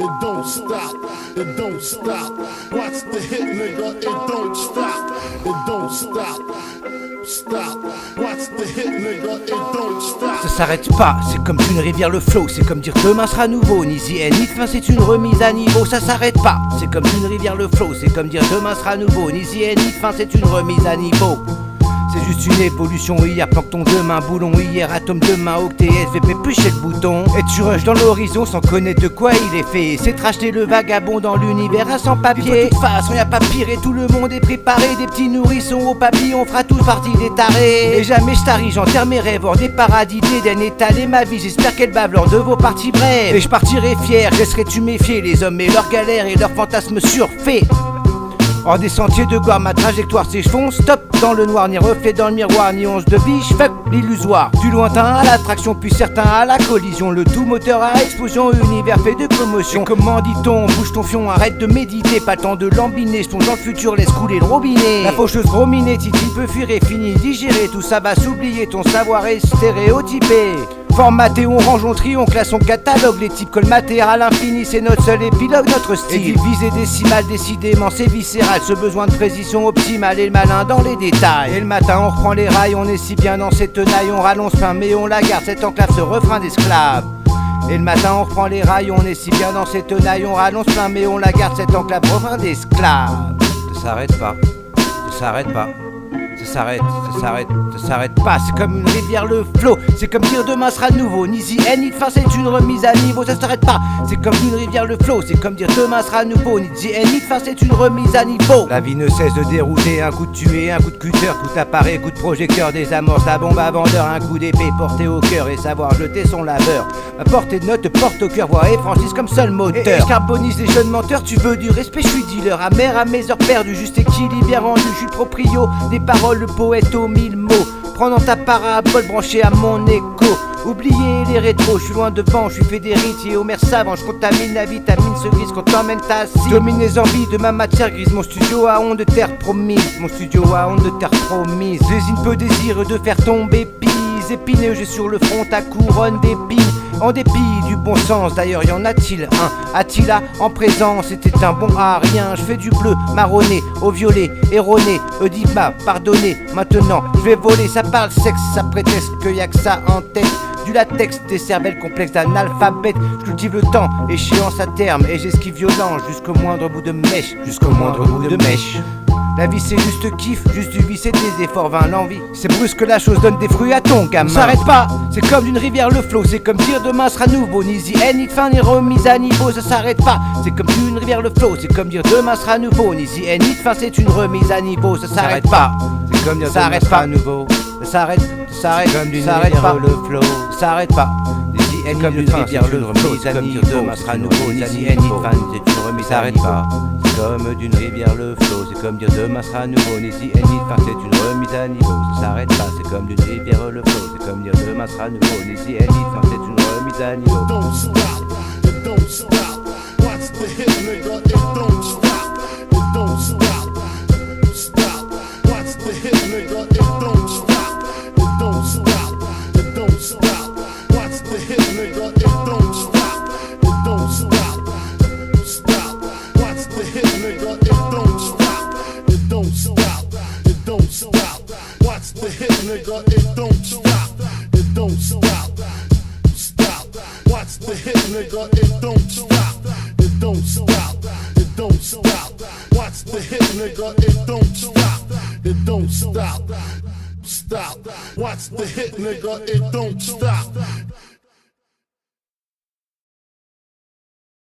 it don't stop, it don't stop. Watch the hit, nigga, it don't stop, it don't stop, stop. Watch the hit, nigga, it don't stop. Ça s'arrête pas, c'est comme une rivière le flow, c'est comme dire demain sera nouveau, ni si ni fin c'est une remise à niveau, ça s'arrête pas, c'est comme une rivière le flow, c'est comme dire demain sera nouveau, ni si ni fin c'est une remise à niveau. C'est juste une évolution, hier plancton, demain boulon, hier atome, demain octet, SVP, pêcher le bouton. Et tu rushes dans l'horizon sans connaître de quoi il est fait. C'est racheter le vagabond dans l'univers à sans papier. De toute façon y'a pas pire et tout le monde est préparé. Des petits nourrissons au papillon, on fera tous partie des tarés. Et jamais je tarie, j'enterre mes rêves hors des paradis d'Éden. Étaler ma vie, j'espère qu'elle bave lors de vos parties brèves. Et je partirai fier, laisserai tu méfier les hommes et leurs galères et leurs fantasmes surfaits. Hors des sentiers de gloire, ma trajectoire c'est je fonce, stop dans le noir, ni reflet dans le miroir, ni once de biche, fuck l'illusoire. Du lointain à l'attraction, puis certains à la collision, le tout moteur à explosion, univers fait de commotion. Et comment dit-on, bouge ton fion, arrête de méditer, pas le temps de lambiner, je plonge dans le futur, laisse couler le robinet. La faucheuse gros minée, Titi peut fuir et fini digérer, tout ça va s'oublier, ton savoir est stéréotypé. Formaté, on range, on trie, on classe, on catalogue les types colmatés à l'infini, c'est notre seul épilogue, notre style. Et divisé décimal, décidément c'est viscéral, ce besoin de précision optimale et le malin dans les détails. Et le matin on reprend les rails, on est si bien dans cette tenaille, on rallonge fin mais on la garde, cette enclave, ce refrain d'esclave. Et le matin on reprend les rails, on est si bien dans cette tenaille, on rallonge fin mais on la garde, cette enclave, refrain d'esclave. Ça s'arrête pas, ça s'arrête pas. Ça s'arrête pas, c'est comme une rivière le flot, c'est comme dire demain sera nouveau, ni si ni fin c'est une remise à niveau, ça s'arrête pas, c'est comme une rivière le flot, c'est comme dire demain sera nouveau, ni si ni fin c'est une remise à niveau. La vie ne cesse de dérouler, un coup de tuer, un coup de cutter, coup d'appareil, coup de projecteur, désamorce la bombe à vendeur, un coup d'épée porté au cœur et savoir jeter son laveur. Ma portée de note porte au cœur, voix et franchise comme seul moteur. Et je carbonise les jeunes menteurs, tu veux du respect, je suis dealer, amer à mes heures perdues, juste équilibre bien rendu, je suis le proprio des paroles, le poète aux mille mots. Prends dans ta parabole branchée à mon écho. Oubliez les rétros, je suis loin devant, je suis fait des rites et Homer savant, je contamine la vitamine ce grise qu'on t'emmène ta cible. Domine les envies de ma matière grise, mon studio a honte de terre promise, mon studio a honte de terre promise. Désigne peu désir de faire tomber pise, épineux, j'ai sur le front ta couronne d'épines. En dépit du bon sens, d'ailleurs y'en a-t-il un? Attila en présence était un bon à rien. Je fais du bleu marronné au violet erroné. Oedipe m'a pardonné, maintenant je vais voler. Ça parle sexe, ça prétexte qu'il y a que ça en tête. Du latex, des cervelles complexes d'un alphabet. Je cultive le temps, échéance à terme. Et j'esquive violent jusqu'au moindre bout de mèche. Jusqu'au moindre bout de mèche. La vie c'est juste kiff, juste du vice et des efforts, vain l'envie. C'est brusque que la chose donne des fruits à ton gamin. Ça s'arrête pas, c'est comme d'une rivière le flot, c'est comme dire demain sera nouveau, ni si ni de fin ni remise à niveau, ça s'arrête pas. C'est comme d'une rivière le flot, c'est comme dire demain sera nouveau, ni si ni de fin c'est une remise à niveau, ça s'arrête pas. C'est comme dire demain sera nouveau, ça s'arrête comme d'une rivière le flot, ça s'arrête pas. Ni comme une rivière le flot, c'est comme dire demain sera nouveau, ni si ni de fin c'est une remise à niveau. Comme d'une rivière le flot, c'est comme dire demain sera nouveau, ni si ni fin c'est une remise à niveau, ça s'arrête pas, c'est comme d'une rivière le flot, c'est comme dire demain sera nouveau, ni si ni fin c'est une remise à niveau. Don't stop, it don't stop. Watch the hit, nigga, it don't stop, it don't stop, stop. Watch the hit, nigga, it don't stop, it don't stop, it don't stop. Watch the hit, nigga, it don't stop, it don't stop, stop. Watch the hit, nigga, it don't stop, it don't stop, it don't stop. Watch the hit, nigga, it don't stop, it don't stop, stop. Watch the hit, nigga, it don't stop, it don't stop, it don't stop. Watch the hit, nigga, it don't stop, it don't stop, stop. Watch the hit, nigga, it don't stop.